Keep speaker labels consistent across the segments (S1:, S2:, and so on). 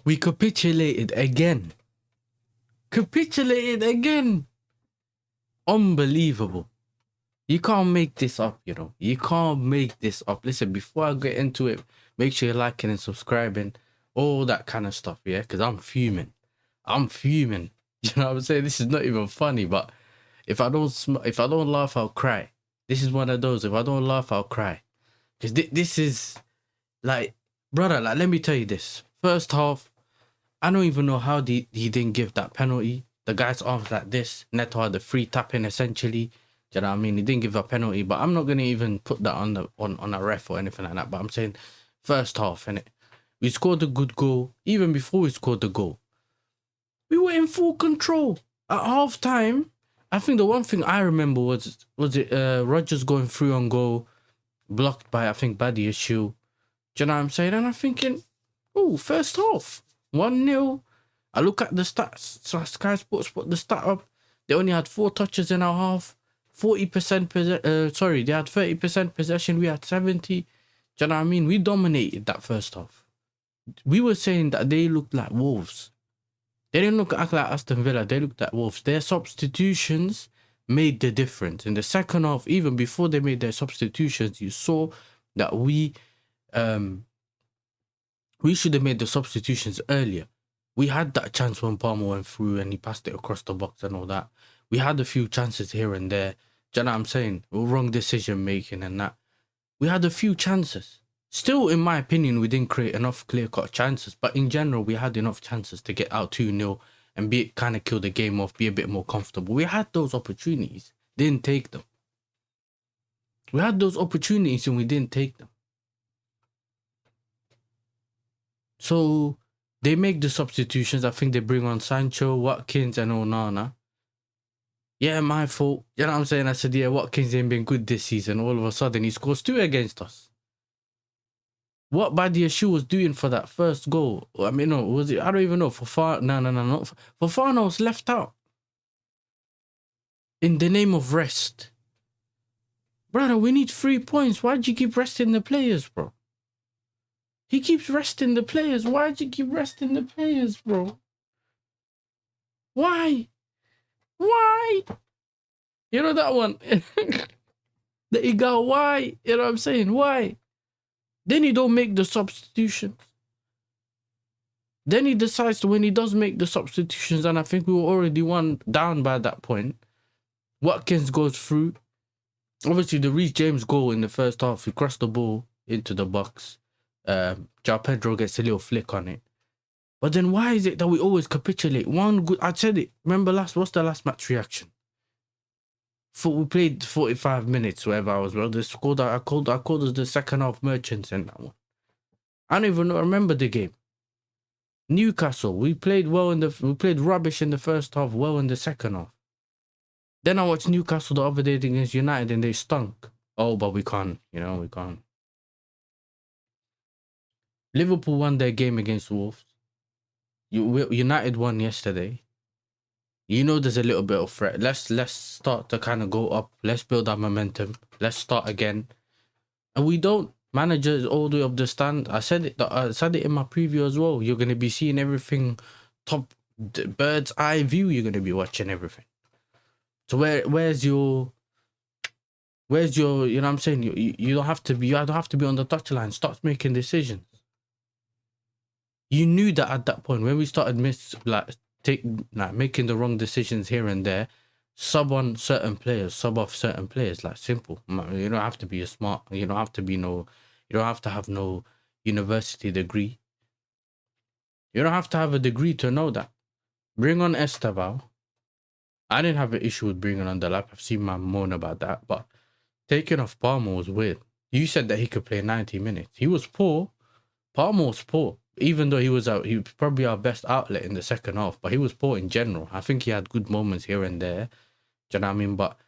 S1: We capitulated again. Capitulated again. Unbelievable. You can't make this up, you know. You can't make this up. Listen, before I get into it, make sure you're liking and subscribing, all that kind of stuff, yeah? Because I'm fuming. I'm fuming. You know what I'm saying? This is not even funny, but if I don't laugh, I'll cry. This is one of those. If I don't laugh, I'll cry. Because this is, like, brother, like, let me tell you this. First half, I don't even know how he didn't give that penalty. The guy's arms like this. Neto had the free tapping, essentially. Do you know what I mean? He didn't give a penalty, but I'm not going to even put that on a ref or anything like that. But I'm saying first half, innit? We scored a good goal. Even before we scored the goal, we were in full control. At half time, I think the one thing I remember was it Rodgers going through on goal, blocked by, I think, Badiashile. Do you know what I'm saying? And I'm thinking, oh, first half, 1-0. I look at the stats. So Sky Sports put the stat up. They only had 4 touches in our half. 40% they had 30% possession. We had 70. Do you know what I mean? We dominated that first half. We were saying that they looked like Wolves. They didn't act like Aston Villa. They looked like Wolves. Their substitutions made the difference. In the second half, even before they made their substitutions, you saw that we should have made the substitutions earlier. We had that chance when Palmer went through and he passed it across the box and all that. We had a few chances here and there. Do you know what I'm saying? Wrong decision making and that. We had a few chances. Still, in my opinion, we didn't create enough clear-cut chances. But in general, we had enough chances to get out 2-0 and kind of kill the game off, be a bit more comfortable. We had those opportunities. Didn't take them. We had those opportunities and we didn't take them. So they make the substitutions. I think they bring on Sancho, Watkins and Onana. Yeah, my fault. You know what I'm saying? I said, yeah, Watkins ain't been good this season. All of a sudden, he scores 2 against us. What Badiashile was doing for that first goal? I mean, no, was it? I don't even know. No. Fofana was left out. In the name of rest. Brother, we need 3 points. Why'd you keep resting the players, bro? He keeps resting the players. Why'd you keep resting the players, bro? Why? Why? You know that one? The Iga, why? You know what I'm saying? Why? Then he don't make the substitutions. Then he decides when he does make the substitutions, and I think we were already down by that point. Watkins goes through. Obviously, the Reece James goal in the first half, he crossed the ball into the box. João Pedro gets a little flick on it. But then why is it that we always capitulate? I said it. Remember what's the last match reaction? We played 45 minutes, whatever I was. Well, they scored. I called us the second half merchants in that one. I don't even remember the game. Newcastle, we played rubbish in the first half, well in the second half. Then I watched Newcastle the other day against United and they stunk. Oh, but we can't, we can't. Liverpool won their game against Wolves. United won yesterday. There's a little bit of threat. Let's start to kind of go up. Let's build our momentum. Let's start again. And we don't. Manager is all the way up the stand. I said it in my preview as well. You're going to be seeing everything top, bird's eye view. You're going to be watching everything. So where's your, you know what I'm saying? You don't have to be on the touchline. Start making decisions. You knew that at that point when we started making the wrong decisions here and there, sub off certain players, like simple. You don't have to be smart. You don't have to have no university degree. You don't have to have a degree to know that. Bring on Esteval. I didn't have an issue with bringing on the lap. I've seen my moan about that, but taking off Palmer was weird. You said that he could play 90 minutes. He was poor. Palmer was poor. Even though he was probably our best outlet in the second half, but he was poor in general. I think he had good moments here and there. Do you know what I mean? But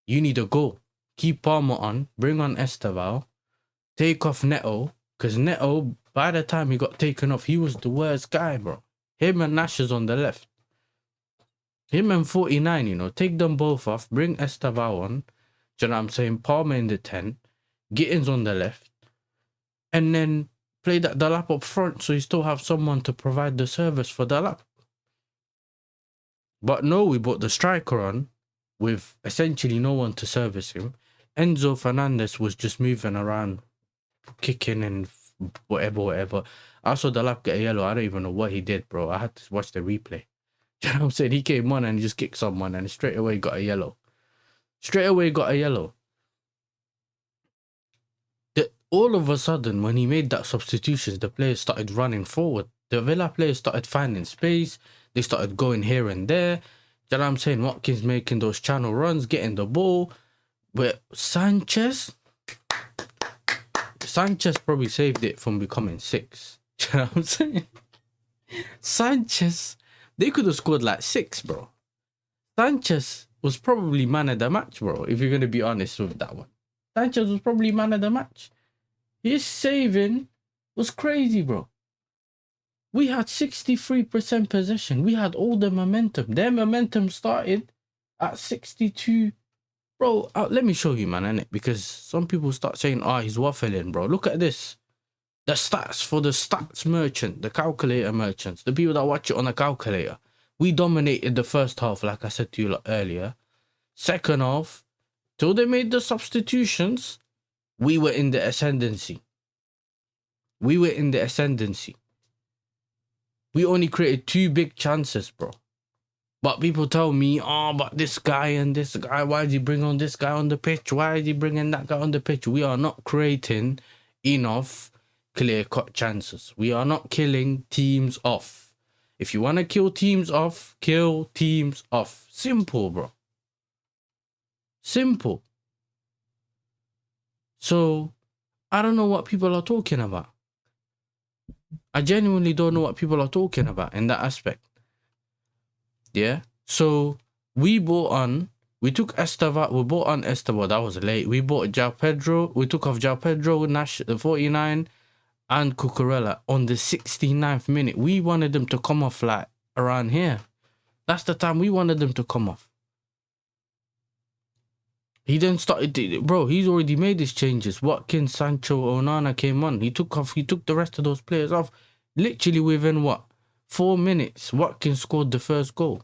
S1: you need a goal. Keep Palmer on. Bring on Esteval. Take off Neto. Because Neto, by the time he got taken off, he was the worst guy, bro. Him and Nash is on the left. Him and 49, take them both off. Bring Esteval on. Do you know what I'm saying? Palmer in the 10. Gittins on the left. And then play that Delap up front so you still have someone to provide the service for Delap. But no, we brought the striker on with essentially no one to service him. Enzo Fernandez was just moving around, kicking and whatever. I saw Delap get a yellow. I don't even know what he did, bro. I had to watch the replay. You know what I'm saying? He came on and he just kicked someone and straight away got a yellow. All of a sudden, when he made that substitutions, the players started running forward. The Villa players started finding space. They started going here and there. You know what I'm saying? Watkins making those channel runs, getting the ball. But Sanchez probably saved it from becoming 6. You know what I'm saying? Sanchez, they could have scored like 6, bro. Sanchez was probably man of the match, bro, if you're going to be honest with that one. Sanchez was probably man of the match. His saving was crazy, bro. We had 63% possession. We had all the momentum. Their momentum started at 62. Bro, let me show you, man, innit? Because some people start saying, he's waffling, bro. Look at this. The stats for the stats merchant, the calculator merchants, the people that watch it on a calculator. We dominated the first half, like I said to you earlier. Second half, till they made the substitutions, we were in the ascendancy. We only created 2 big chances, bro. But people tell me, but this guy and this guy, why did he bring on this guy on the pitch? Why is he bringing that guy on the pitch? We are not creating enough clear-cut chances. We are not killing teams off. If you want to kill teams off, kill teams off. Simple, bro. Simple. So, I don't know what people are talking about. I genuinely don't know what people are talking about in that aspect. Yeah? So, we took Esteva, we bought on Esteva, that was late. We bought João Pedro, we took off João Pedro, Nash, the 49, and Cucurella on the 69th minute. We wanted them to come off like around here. That's the time we wanted them to come off. He then started, bro, he's already made his changes. Watkins, Sancho, Onana came on. He took the rest of those players off. Literally within, 4 minutes, Watkins scored the first goal.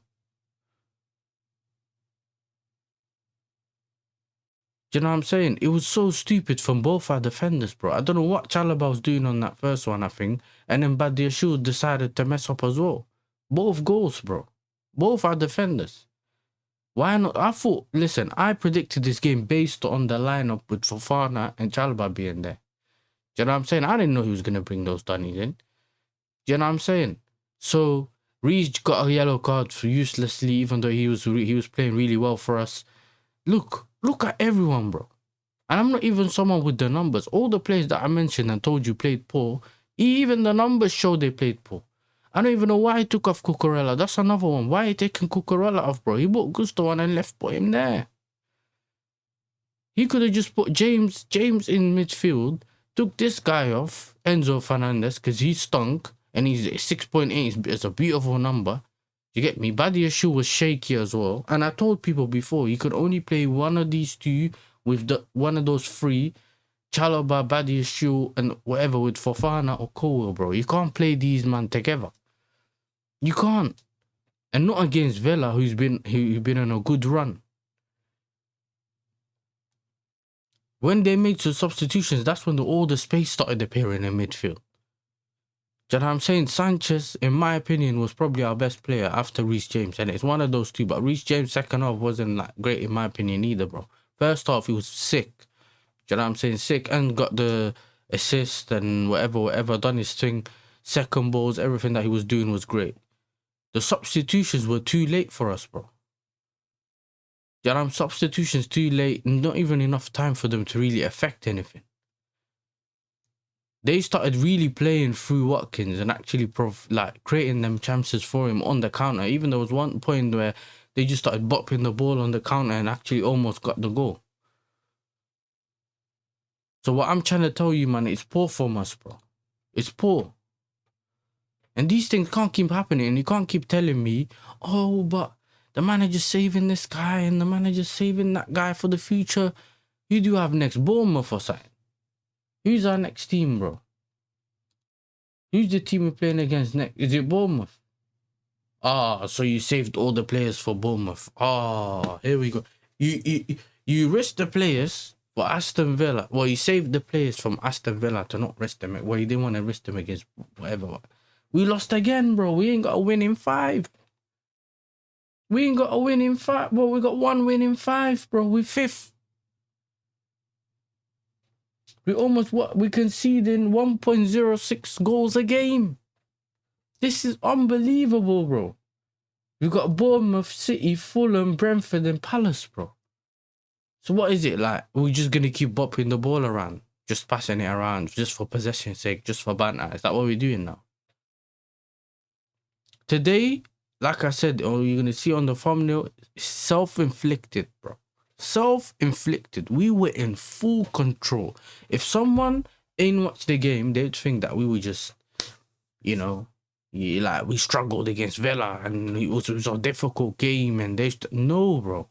S1: Do you know what I'm saying? It was so stupid from both our defenders, bro. I don't know what Chalobah was doing on that first one, I think. And then Badiashile decided to mess up as well. Both goals, bro. Both our defenders. Why not? I predicted this game based on the lineup with Fofana and Chalobah being there. Do you know what I'm saying? I didn't know he was going to bring those Dunnies in. Do you know what I'm saying? So, Reece got a yellow card for uselessly, even though he was playing really well for us. Look at everyone, bro. And I'm not even someone with the numbers. All the players that I mentioned and told you played poor, even the numbers show they played poor. I don't even know why he took off Cucurella. That's another one. Why are you taking Cucurella off, bro? He bought Gusto on and put him there. He could have just put James in midfield, took this guy off, Enzo Fernandez, because he stunk, and he's 6.8 is a beautiful number. You get me? Badiashile was shaky as well. And I told people before, you could only play one of these two with one of those 3, Chalobah, Badiashile, and whatever with Fofana or Cole, bro. You can't play these man together. You can't. And not against Villa, who's been on a good run. When they made some substitutions, that's when all the space started appearing in midfield. Do you know what I'm saying? Sanchez, in my opinion, was probably our best player after Reece James. And it's one of those two. But Reece James' second half wasn't like great in my opinion either, bro. First half, he was sick. Do you know what I'm saying? Sick, and got the assist and whatever, done his thing. Second balls, everything that he was doing was great. The substitutions were too late for us, bro. Do you know what I'm saying? Substitutions too late. Not even enough time for them to really affect anything. They started really playing through Watkins and actually creating them chances for him on the counter. Even there was one point where they just started bopping the ball on the counter and actually almost got the goal. So what I'm trying to tell you, man, it's poor from us, bro. It's poor. And these things can't keep happening. And you can't keep telling me, but the manager's saving this guy and the manager's saving that guy for the future. Who do you have next? Bournemouth or something? Who's our next team, bro? Who's the team we're playing against next? Is it Bournemouth? Ah, so you saved all the players for Bournemouth. Ah, here we go. You risked the players for Aston Villa. Well, you saved the players from Aston Villa to not risk them. Well, you didn't want to risk them against whatever. We lost again, bro. We ain't got a win in 5. We ain't got a win in 5. Well, we got 1 win in 5, bro. We're 5th. We almost we conceding 1.06 goals a game. This is unbelievable, bro. We've got Bournemouth, City, Fulham, Brentford, and Palace, bro. So what is it like? We're just gonna keep bopping the ball around, just passing it around, just for possession's sake, just for banter. Is that what we're doing now? Today, like I said, or you're gonna see on the thumbnail, self-inflicted, bro. Self-inflicted. We were in full control. If someone ain't watched the game, they'd think that we were just, you know, like we struggled against Villa and it was a difficult game. And no, bro.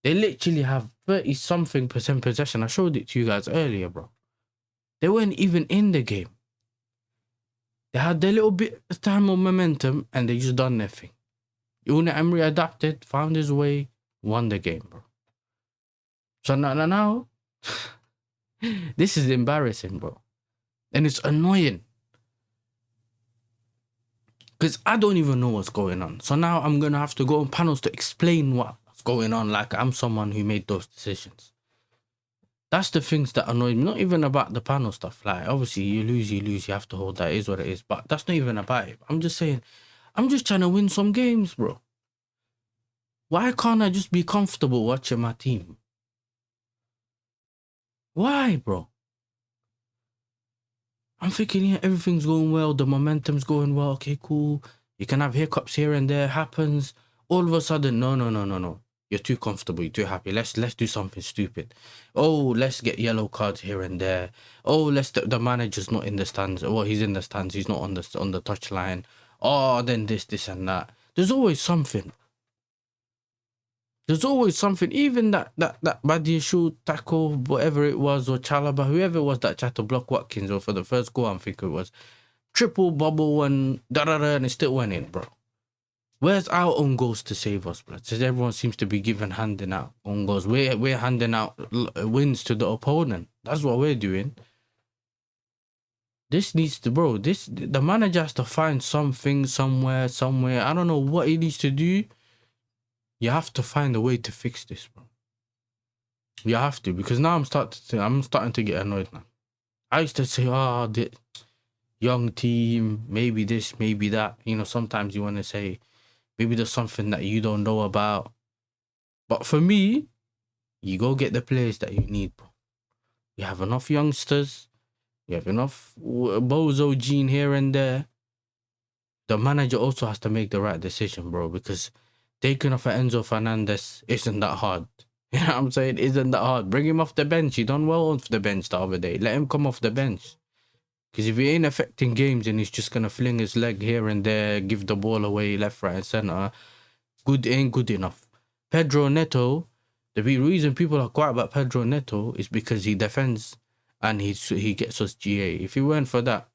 S1: They literally have 30-something% possession. I showed it to you guys earlier, bro. They weren't even in the game. They had their little bit of time of momentum and they just done their thing. Unai Emery adapted, found his way, won the game, bro. So now, this is embarrassing, bro. And it's annoying. Because I don't even know what's going on. So now I'm going to have to go on panels to explain what's going on. Like I'm someone who made those decisions. That's the things that annoy me. Not even about the panel stuff. Like, obviously, you lose. You have to hold that. It is what it is. But that's not even about it. I'm just saying, I'm just trying to win some games, bro. Why can't I just be comfortable watching my team? Why, bro? I'm thinking, yeah, everything's going well. The momentum's going well. Okay, cool. You can have hiccups here and there. Happens. All of a sudden, no. You're too comfortable. You're too happy. Let's do something stupid. Oh, let's get yellow cards here and there. Oh, the manager's not in the stands. Well, he's in the stands. He's not on the touchline. Oh, then this and that. There's always something. There's always something. Even that Badiashile tackle, whatever it was, or Chalaba, whoever it was that tried to block Watkins, or for the first goal, I'm thinking it was triple bubble and and it still went in, bro. Where's our own goals to save us, bro? Because everyone seems to be handing out own goals. We're handing out wins to the opponent. That's what we're doing. This needs to, bro. The manager has to find something somewhere. I don't know what he needs to do. You have to find a way to fix this, bro. You have to, because now I'm starting to get annoyed now. I used to say, oh, the young team, maybe this, maybe that. You know, sometimes you want to say, maybe there's something that you don't know about. But for me, you go get the players that you need, bro. You have enough youngsters. You have enough bozo gene here and there. The manager also has to make the right decision, bro, because taking off Enzo Fernandez isn't that hard. You know what I'm saying? Isn't that hard. Bring him off the bench. He done well off the bench the other day. Let him come off the bench. Because if he ain't affecting games and he's just going to fling his leg here and there, give the ball away left, right, and centre, ain't good enough. Pedro Neto, the reason people are quiet about Pedro Neto is because he defends and he gets us GA. If it weren't for that...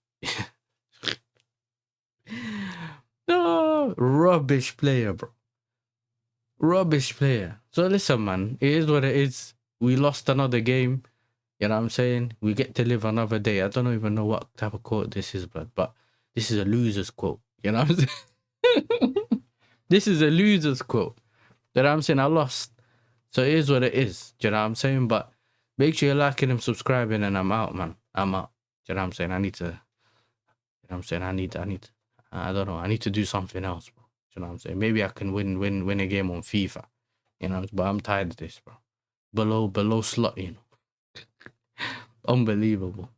S1: no, rubbish player, bro. Rubbish player. So listen, man, it is what it is. We lost another game. You know what I'm saying? We get to live another day. I don't even know what type of quote this is, but this is a loser's quote. You know what I'm saying? This is a loser's quote. You know what I'm saying? I lost. So it is what it is. You know what I'm saying? But make sure you're liking and subscribing, and I'm out, man. I'm out. You know what I'm saying? I need to. You know what I'm saying? I need. I don't know. I need to do something else, bro. You know what I'm saying? Maybe I can win a game on FIFA. You know, but I'm tired of this, bro. Below slot, you know. Unbelievable.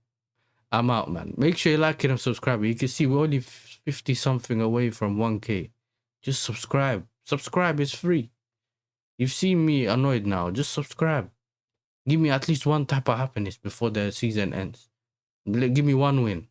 S1: I'm out, man. Make sure you like it and subscribe. You can see we're only 50-something away from 1K. Just subscribe. Subscribe is free. You've seen me annoyed now. Just subscribe. Give me at least one type of happiness before the season ends. Give me one win.